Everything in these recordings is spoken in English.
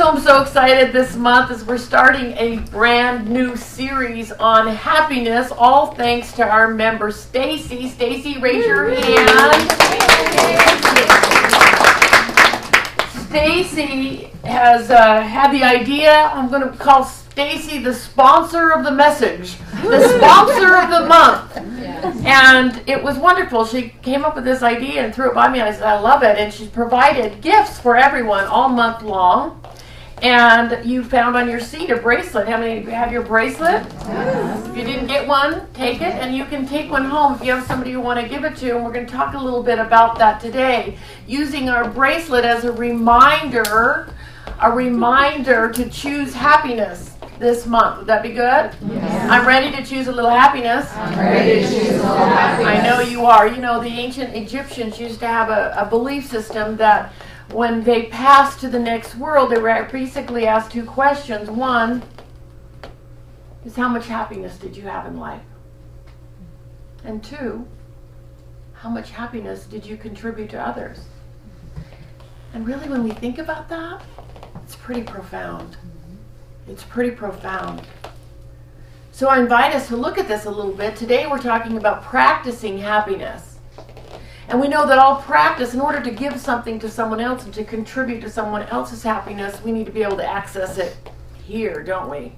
So I'm so excited this month as we're starting a brand new series on happiness, all thanks to our member Stacy. Stacy, raise your hand. Stacy has had the idea. I'm going to call Stacy the sponsor of the message, the sponsor of the month. And it was wonderful. She came up with this idea and threw it by me. I said, I love it. And she's provided gifts for everyone all month long. And you found on your seat a bracelet. How many of you have your bracelet? Yes. If you didn't get one, take it. And you can take one home if you have somebody you want to give it to. And we're going to talk a little bit about that today. Using our bracelet as a reminder to choose happiness this month. Would that be good? Yes. I'm ready to choose a little happiness. I'm ready to choose a little happiness. I know you are. You know, the ancient Egyptians used to have a belief system that when they passed to the next world, they were basically asked two questions. One is, how much happiness did you have in life? And two, how much happiness did you contribute to others? And really, when we think about that, it's pretty profound. It's pretty profound. So I invite us to look at this a little bit. Today we're talking about practicing happiness. And we know that all practice, in order to give something to someone else and to contribute to someone else's happiness, we need to be able to access it here, don't we?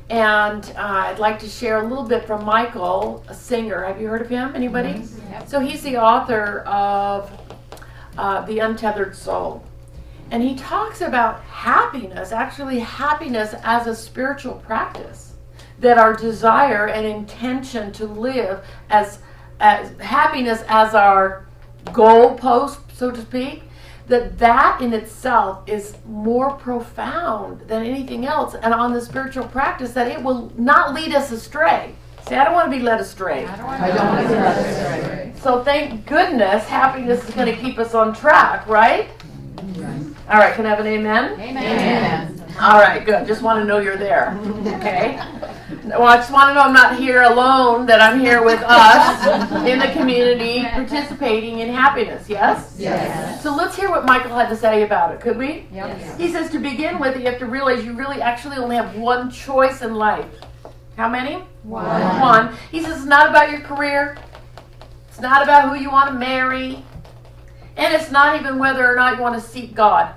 And I'd like to share a little bit from Michael, a singer. Have you heard of him? Anybody? Mm-hmm. So he's the author of The Untethered Soul. And he talks about happiness, actually happiness as a spiritual practice. That our desire and intention to live as happiness as our goal post, so to speak, that in itself is more profound than anything else. And on the spiritual practice, that it will not lead us astray. See, I don't want to be led astray. I don't want to be led astray. So thank goodness happiness is going to keep us on track, right? All right, can I have an amen? Amen. All right, good. Just want to know you're there. Okay? Well, I just want to know I'm not here alone, that I'm here with us in the community participating in happiness, yes? Yes. So let's hear what Michael had to say about it, could we? Yes. He says, to begin with, you have to realize you really actually only have one choice in life. How many? One. He says it's not about your career. It's not about who you want to marry. And it's not even whether or not you want to seek God.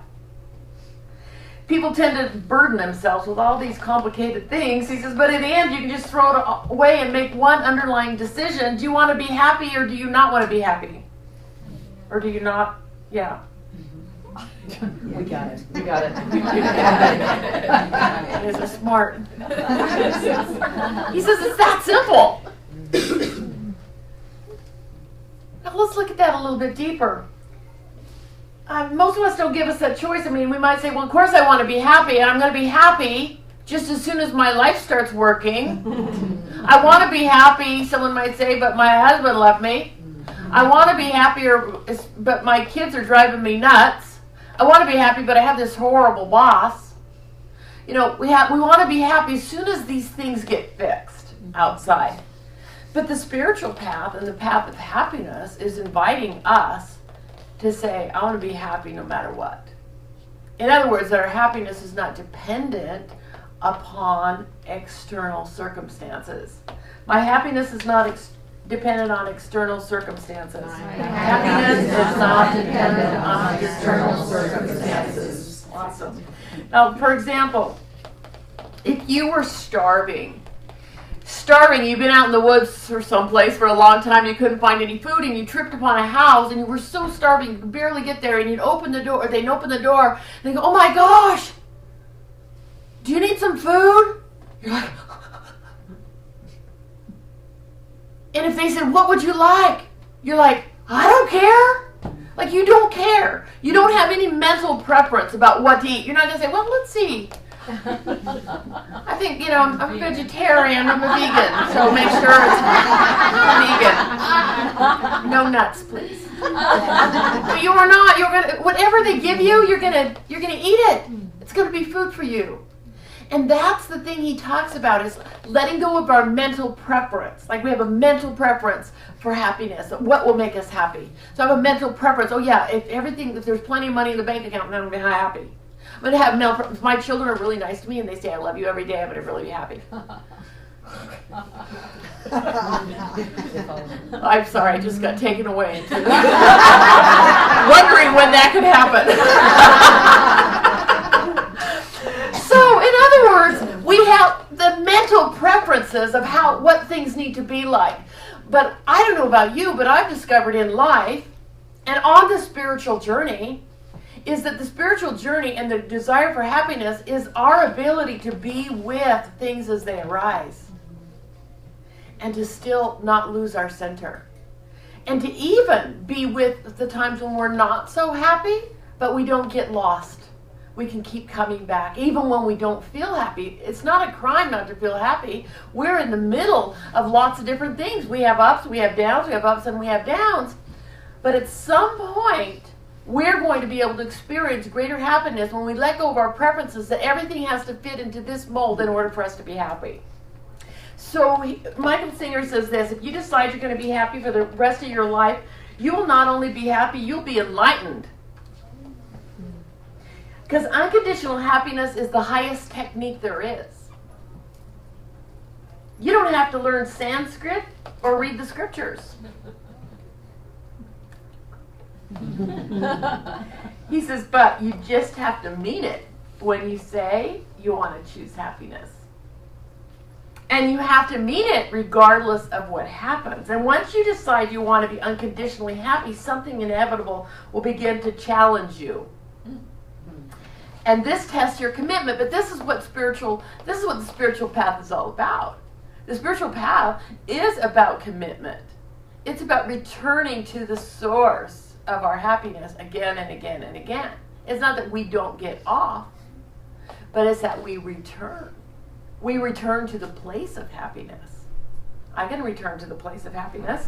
People tend to burden themselves with all these complicated things. He says, but in the end, you can just throw it away and make one underlying decision. Do you want to be happy or do you not want to be happy? Or do you not? Yeah. We got it. We got it. He's a smart. He says it's that simple. Now let's look at that a little bit deeper. Most of us don't give us that choice. I mean, we might say, well, of course I want to be happy, and I'm going to be happy just as soon as my life starts working. I want to be happy, someone might say, but my husband left me. I want to be happier, but my kids are driving me nuts. I want to be happy, but I have this horrible boss. You know, we want to be happy as soon as these things get fixed outside. But the spiritual path and the path of happiness is inviting us to say, I want to be happy no matter what. In other words, our happiness is not dependent upon external circumstances. My happiness is not dependent on external circumstances. Happiness is not dependent on external circumstances. Awesome. Now, for example, if you were starving, you've been out in the woods or someplace for a long time, you couldn't find any food, and you tripped upon a house, and you were so starving you could barely get there, and you'd open the door, or they'd open the door, and they go, oh my gosh, do you need some food? You're like, and if they said, what would you like? You're like, I don't care. Like, you don't care. You don't have any mental preference about what to eat. You're not going to say, well, let's see. I think, I'm a vegetarian, I'm a vegan, so make sure it's vegan. No nuts, please. But you are not. You're gonna, whatever they give you, you're gonna eat it. It's gonna be food for you. And that's the thing he talks about, is letting go of our mental preference. Like, we have a mental preference for happiness. What will make us happy? So I have a mental preference. Oh yeah, if there's plenty of money in the bank account, then I'm gonna be happy. I'm going to have if my children are really nice to me and they say I love you every day, I'm going to really be happy. I'm sorry, I just got taken away into wondering when that could happen. So, in other words, we have the mental preferences of what things need to be like. But I don't know about you, but I've discovered in life and on the spiritual journey is that the spiritual journey and the desire for happiness is our ability to be with things as they arise. And to still not lose our center. And to even be with the times when we're not so happy, but we don't get lost. We can keep coming back. Even when we don't feel happy. It's not a crime not to feel happy. We're in the middle of lots of different things. We have ups, we have downs, we have ups and we have downs. But at some point, we're going to be able to experience greater happiness when we let go of our preferences that everything has to fit into this mold in order for us to be happy. So Michael Singer says this, if you decide you're going to be happy for the rest of your life, you will not only be happy, you'll be enlightened. Because unconditional happiness is the highest technique there is. You don't have to learn Sanskrit or read the scriptures. He says, but you just have to mean it when you say you want to choose happiness. And you have to mean it regardless of what happens. And once you decide you want to be unconditionally happy, something inevitable will begin to challenge you. And this tests your commitment. But this is what the spiritual path is all about. The spiritual path is about commitment. It's about returning to the source of our happiness again and again and again. It's not that we don't get off, but it's that we return. We return to the place of happiness. I can return to the place of happiness.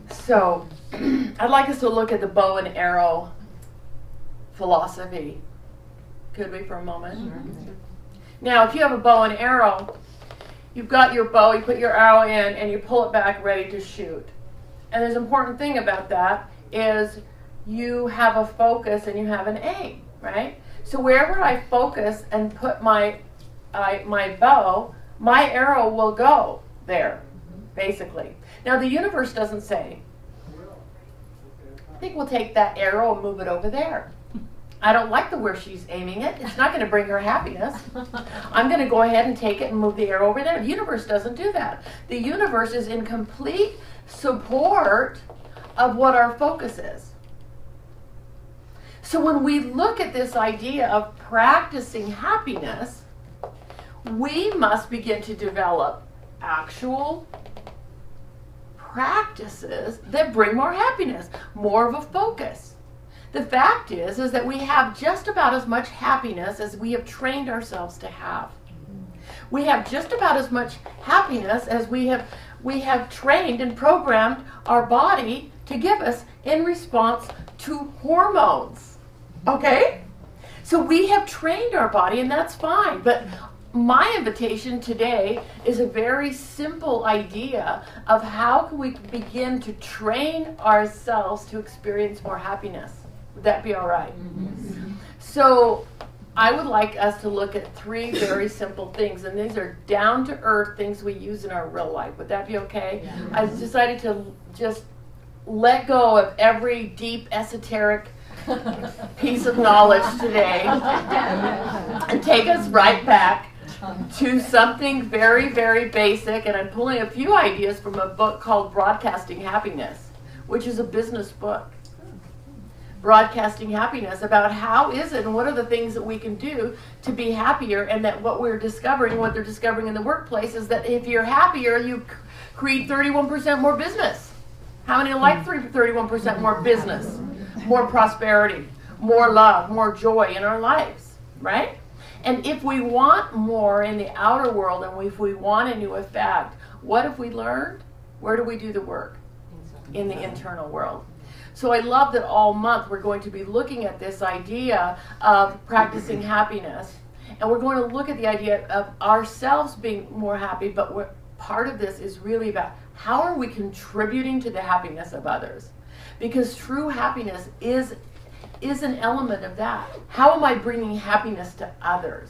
So, I'd like us to look at the bow and arrow philosophy. Could we for a moment? Sure. Now, if you have a bow and arrow, you've got your bow, you put your arrow in, and you pull it back ready to shoot. And there's an important thing about that is you have a focus and you have an aim, right? So wherever I focus and put my bow, my arrow will go there, basically. Now the universe doesn't say, I think we'll take that arrow and move it over there. I don't like where she's aiming it. It's not going to bring her happiness. I'm going to go ahead and take it and move the arrow over there. The universe doesn't do that. The universe is in complete support of what our focus is. So when we look at this idea of practicing happiness, we must begin to develop actual practices that bring more happiness, more of a focus. The fact is that we have just about as much happiness as we have trained ourselves to have. We have just about as much happiness as we have trained and programmed our body to give us in response to hormones. Okay? So we have trained our body, and that's fine. But my invitation today is a very simple idea of how can we begin to train ourselves to experience more happiness. Would that be all right? Mm-hmm. So I would like us to look at 3 very simple things, and these are down-to-earth things we use in our real life. Would that be okay? Yeah. I decided to just let go of every deep, esoteric piece of knowledge today and take us right back to something very, very basic. And I'm pulling a few ideas from a book called Broadcasting Happiness, which is a business book. Broadcasting Happiness, about how is it and what are the things that we can do to be happier, and that what they're discovering in the workplace is that if you're happier, you create 31% more business. How many like 31% more business? More prosperity, more love, more joy in our lives, right? And if we want more in the outer world, and if we want a new effect, what have we learned? Where do we do the work? In the internal world. So I love that all month we're going to be looking at this idea of practicing happiness. And we're going to look at the idea of ourselves being more happy, but part of this is really about how are we contributing to the happiness of others? Because true happiness is is an element of that. How am I bringing happiness to others?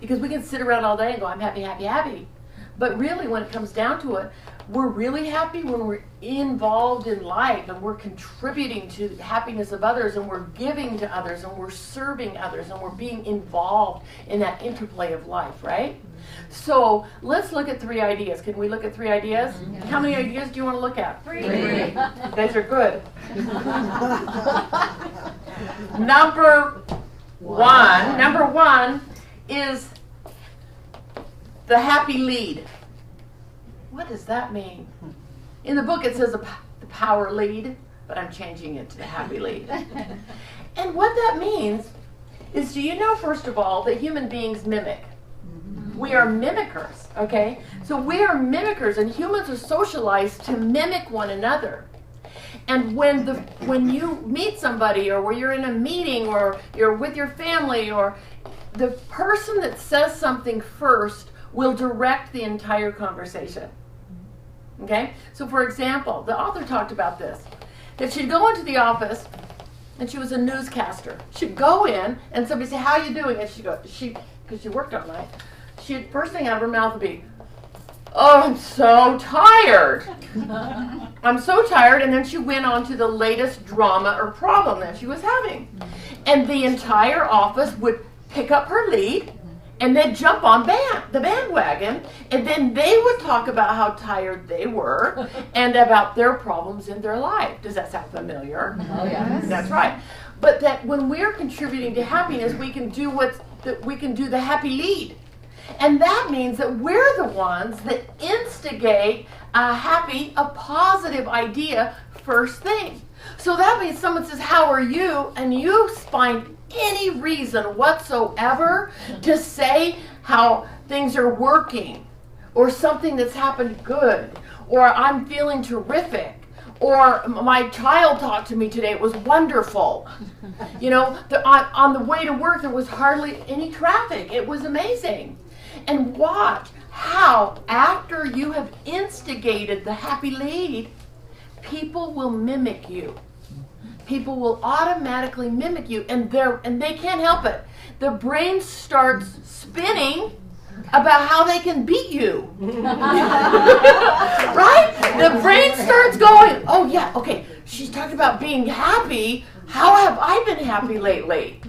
Because we can sit around all day and go, I'm happy, happy, happy. But really, when it comes down to it, we're really happy when we're involved in life and we're contributing to the happiness of others and we're giving to others and we're serving others and we're being involved in that interplay of life, right? So let's look at 3 ideas. Can we look at 3 ideas? Yeah. How many ideas do you want to look at? 3. You guys are good. Number one is the happy lead. What does that mean? In the book it says the power lead, but I'm changing it to the happy lead. And what that means is, do you know, first of all, that human beings mimic? We are mimickers, okay? So we are mimickers, and humans are socialized to mimic one another. And when you meet somebody, or when you're in a meeting, or you're with your family, or the person that says something first will direct the entire conversation. Okay? So for example, the author talked about this. That she'd go into the office, and she was a newscaster. She'd go in, and somebody say, how are you doing? And she'd go, because she worked all night, first thing out of her mouth would be, oh, I'm so tired. I'm so tired. And then she went on to the latest drama or problem that she was having. And the entire office would pick up her lead, and they'd jump on the bandwagon, and then they would talk about how tired they were and about their problems in their life. Does that sound familiar? Oh, yes. That's right. But that when we're contributing to happiness, we can do the happy lead. And that means that we're the ones that instigate a positive idea first thing. So that means someone says, how are you? And you find any reason whatsoever to say how things are working, or something that's happened good, or I'm feeling terrific, or my child talked to me today, it was wonderful. You know, on the way to work there was hardly any traffic. It was amazing. And watch how, after you have instigated the happy lead, people will mimic you. People will automatically mimic you, and they can't help it. The brain starts spinning about how they can beat you. Right? The brain starts going, oh yeah, okay, she's talking about being happy. How have I been happy lately?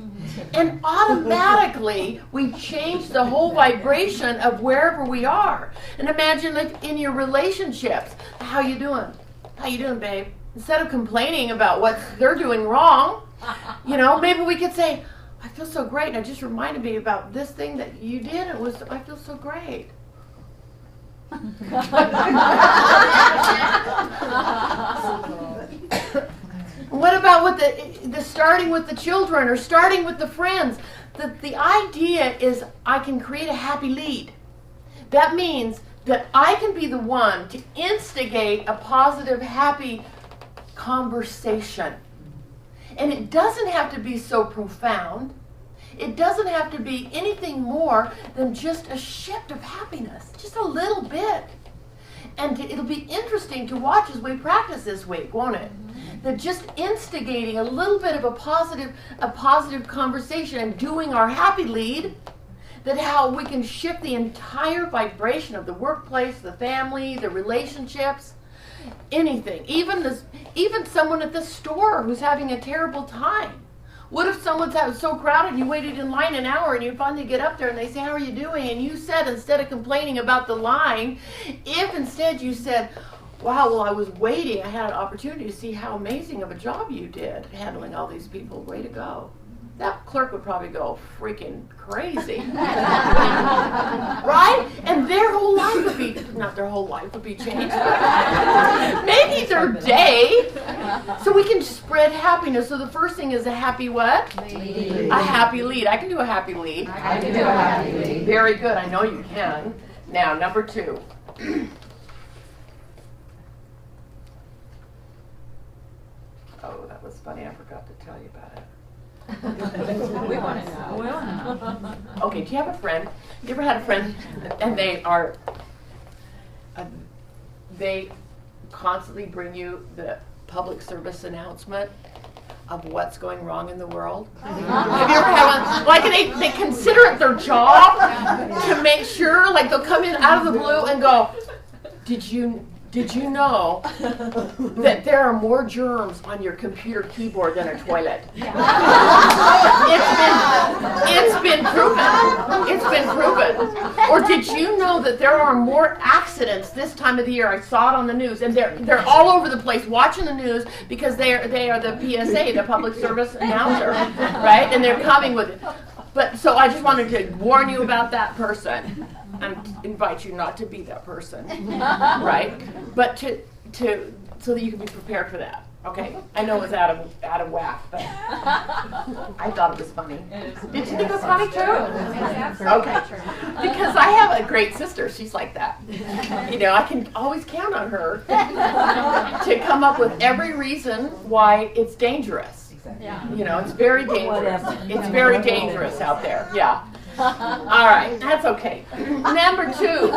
And automatically, we change the whole vibration of wherever we are. And imagine, like, in your relationships, how you doing? How you doing, babe? Instead of complaining about what they're doing wrong, you know, maybe we could say, I feel so great, and it just reminded me about this thing that you did. I feel so great. What about with the starting with the children or starting with the friends? The idea is I can create a happy lead. That means that I can be the one to instigate a positive, happy conversation. And it doesn't have to be so profound. It doesn't have to be anything more than just a shift of happiness, just a little bit. And it'll be interesting to watch as we practice this week, won't it? That just instigating a little bit of a positive conversation and doing our happy lead, that how we can shift the entire vibration of the workplace, the family, the relationships, anything. Even someone at the store who's having a terrible time. What if someone's so crowded and you waited in line an hour and you finally get up there and they say, how are you doing? And you said, instead of complaining about the line, if instead you said, wow, well, I was waiting, I had an opportunity to see how amazing of a job you did handling all these people, way to go. That clerk would probably go freaking crazy. Right? And their whole life would be, not their whole life would be changed, maybe their day. So we can spread happiness. So the first thing is a happy what? Lead. A happy lead. I can do a happy lead. I can do a happy lead. Very good. I know you can. Now, number 2. Oh, that was funny. I forgot to tell you about it. We want to know. We want to know. Okay, do you have a friend? You ever had a friend and they constantly bring you the public service announcement of what's going wrong in the world? Have you ever had one? Like they consider it their job to make sure, like they'll come in out of the blue and go, did you know that there are more germs on your computer keyboard than a toilet? It's been proven. It's been proven. Or did you know that there are more accidents this time of the year? I saw it on the news, and they're all over the place watching the news because they are the PSA, the public service announcer, right? And they're coming with it. But so I just wanted to warn you about that person and invite you not to be that person, right? But to so that you can be prepared for that. Okay, I know it's out of whack, but I thought it was funny. Did you think it was funny too? Okay, because I have a great sister. She's like that. You know, I can always count on her to come up with every reason why it's dangerous. You know, it's very dangerous. It's very dangerous out there. Yeah. All right, that's okay. Number 2.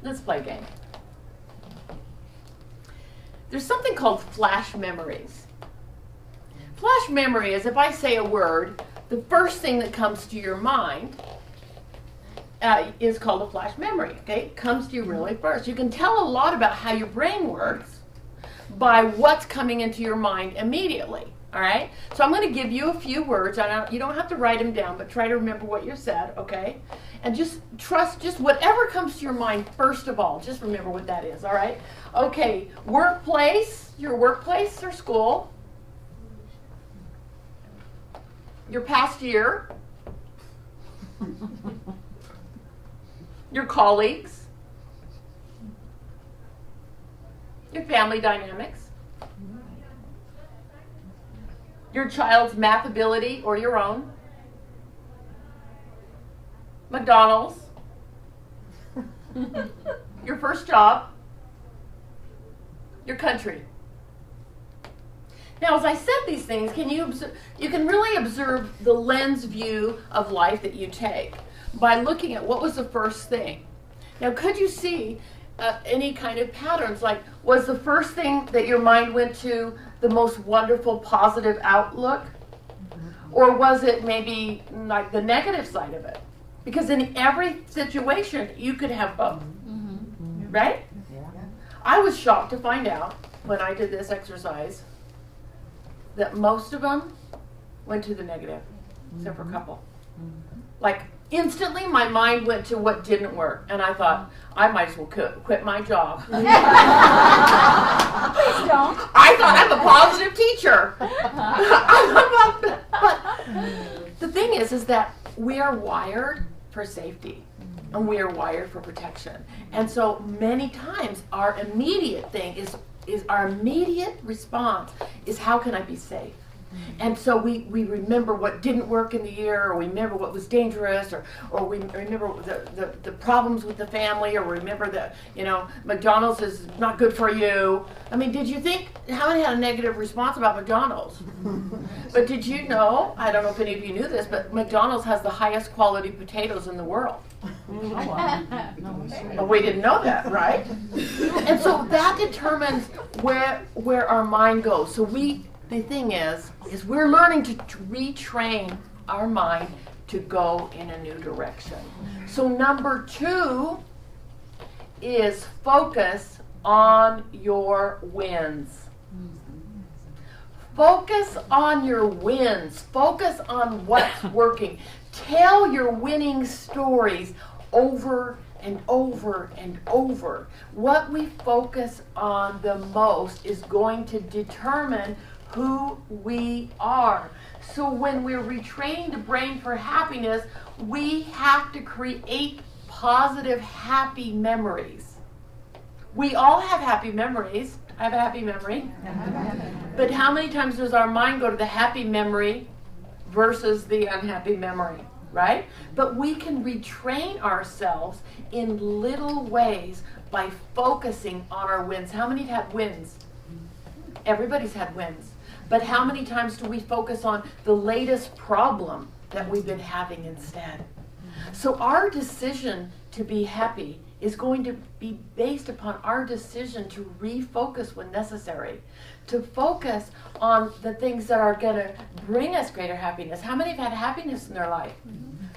Let's play a game. There's something called flash memories. Flash memory is if I say a word, the first thing that comes to your mind is called a flash memory. Okay, it comes to you really first. You can tell a lot about how your brain works by what's coming into your mind immediately. All right, so I'm going to give you a few words. You don't have to write them down, but try to remember what you said, okay? And just trust, just whatever comes to your mind first of all, just remember what that is, all right? Okay, workplace, your workplace or school, your past year, your colleagues, your family dynamics, your child's math ability or your own, McDonald's, your first job, your country. Now, as I said these things, you can really observe the lens view of life that you take by looking at what was the first thing. Now, could you see any kind of patterns? Like, was the first thing that your mind went to the most wonderful positive outlook? Or was it maybe like the negative side of it? Because in every situation, you could have both, right? Yeah. I was shocked to find out when I did this exercise that most of them went to the negative, except for a couple. Like, instantly my mind went to what didn't work, and I thought, I might as well quit my job. Please don't. I thought I'm a positive teacher. But the thing is that we are wired for safety, and we are wired for protection. And so many times our immediate thing is our immediate response is, how can I be safe? And so we remember what didn't work in the year, or we remember what was dangerous, or we remember the problems with the family, or remember that, you know, McDonald's is not good for you. I mean, did you think, how many had a negative response about McDonald's? But did you know, I don't know if any of you knew this, but McDonald's has the highest quality potatoes in the world. Well, we didn't know that, right? And so that determines where our mind goes. So the thing is we're learning to retrain our mind to go in a new direction. So number 2 is focus on your wins. Focus on your wins. Focus on what's working. Tell your winning stories over and over and over. What we focus on the most is going to determine who we are. So when we're retraining the brain for happiness, we have to create positive, happy memories. We all have happy memories. I have a happy memory. But how many times does our mind go to the happy memory versus the unhappy memory, right? But we can retrain ourselves in little ways by focusing on our wins. How many have wins? Everybody's had wins. But how many times do we focus on the latest problem that we've been having instead? So our decision to be happy is going to be based upon our decision to refocus when necessary, to focus on the things that are going to bring us greater happiness. How many have had happiness in their life?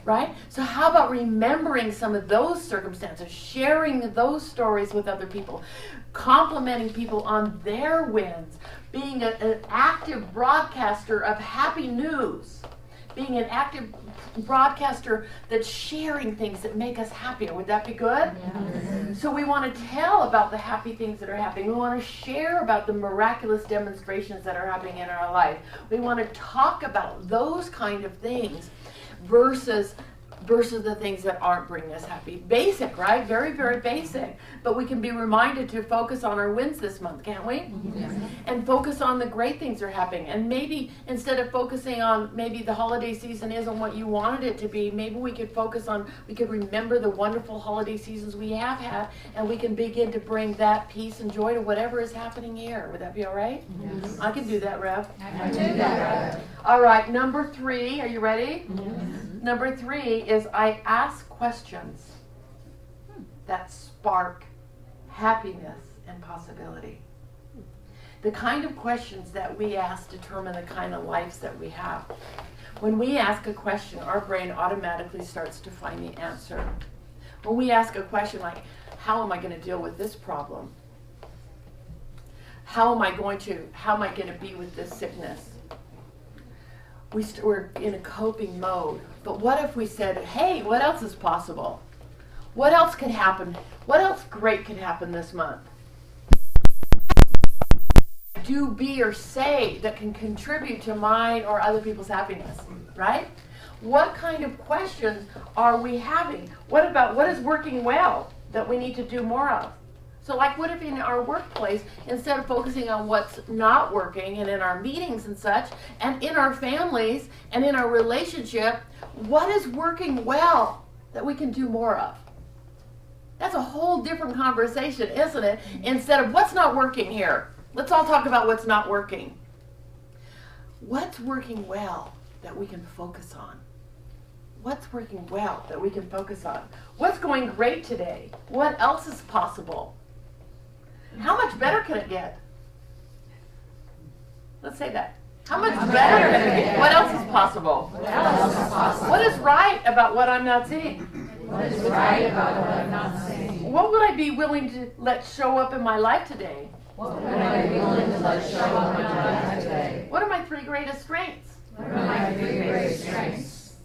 Right? So how about remembering some of those circumstances, sharing those stories with other people, complimenting people on their wins, being an active broadcaster of happy news, being an active broadcaster that's sharing things that make us happier. Would that be good? Yeah. So we want to tell about the happy things that are happening. We want to share about the miraculous demonstrations that are happening in our life. We want to talk about those kind of things versus the things that aren't bringing us happy. Basic, right? Very, very basic. But we can be reminded to focus on our wins this month, can't we? Yes. And focus on the great things that are happening. And maybe instead of focusing on maybe the holiday season isn't what you wanted it to be, maybe we could we could remember the wonderful holiday seasons we have had, and we can begin to bring that peace and joy to whatever is happening here. Would that be all right? Yes. I can do that, Rev. I can do that. All right, number 3. Are you ready? Yes. Number 3 is I ask questions that spark happiness and possibility. The kind of questions that we ask determine the kind of lives that we have. When we ask a question, our brain automatically starts to find the answer. When we ask a question like, how am I going to deal with this problem? How am I going to be with this sickness? We're in a coping mode. But what if we said, hey, what else is possible? What else can happen? What else great can happen this month? Do, be, or say that can contribute to mine or other people's happiness, right? What kind of questions are we having? What about what is working well that we need to do more of? So like what if in our workplace, instead of focusing on what's not working and in our meetings and such, and in our families and in our relationship, what is working well that we can do more of? That's a whole different conversation, isn't it? Instead of what's not working here. Let's all talk about what's not working. What's working well that we can focus on? What's working well that we can focus on? What's going great today? What else is possible? How much better can it get? Let's say that. How much better can it get? What else is possible? What else is possible? What is right about what I'm not seeing? What is right about what I'm not seeing? What would I be willing to let show up in my life today? What would I be willing to let show up in my life today? What are my 3 greatest strengths? What are my 3 greatest strengths?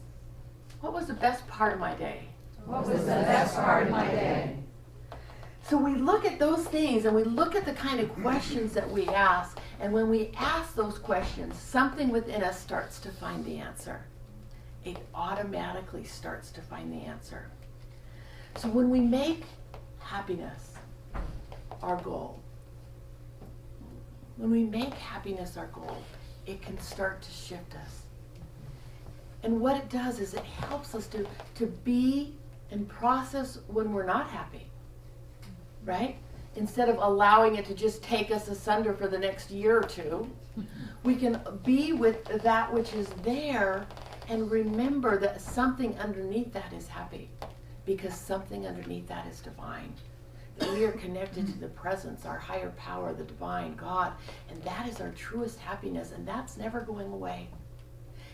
What was the best part of my day? What was the best part of my day? So we look at those things and we look at the kind of questions that we ask. And when we ask those questions, something within us starts to find the answer. It automatically starts to find the answer. So when we make happiness our goal, when we make happiness our goal, it can start to shift us. And what it does is it helps us to be and process when we're not happy. Right? Instead of allowing it to just take us asunder for the next year or 2, we can be with that which is there and remember that something underneath that is happy, because something underneath that is divine. That we are connected to the presence, our higher power, the divine God, and that is our truest happiness, and that's never going away.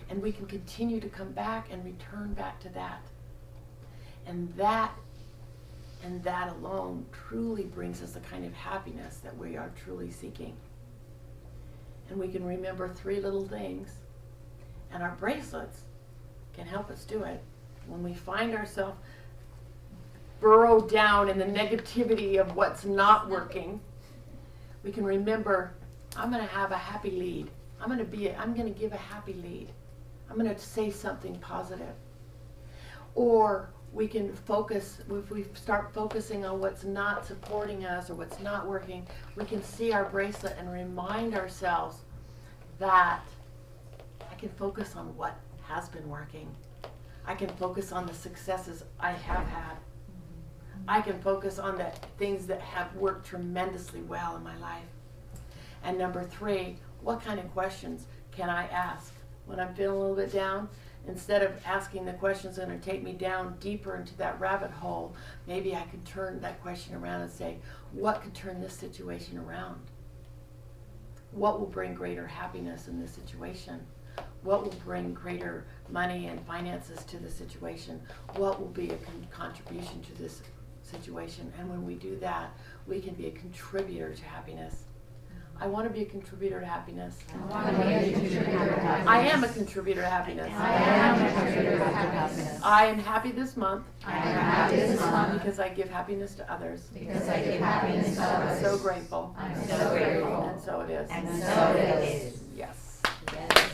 And we can continue to come back and return back to that. And that alone truly brings us the kind of happiness that we are truly seeking. And we can remember 3 little things, and our bracelets can help us do it. When we find ourselves burrowed down in the negativity of what's not working, we can remember, I'm going to have a happy lead. I'm going to give a happy lead. I'm going to say something positive. Or we can focus, if we start focusing on what's not supporting us or what's not working, we can see our bracelet and remind ourselves that I can focus on what has been working. I can focus on the successes I have had. I can focus on the things that have worked tremendously well in my life. And number 3, what kind of questions can I ask when I'm feeling a little bit down? instead of asking the questions that are going to take me down deeper into that rabbit hole, maybe I could turn that question around and say, what could turn this situation around? What will bring greater happiness in this situation? What will bring greater money and finances to the situation? What will be a contribution to this situation? And when we do that, we can be a contributor to happiness. I want to be a contributor to happiness. I am a contributor to happiness. I am happy this month. Because I give happiness to others. I'm so grateful. And so it is. And so it is. Yes. Yes.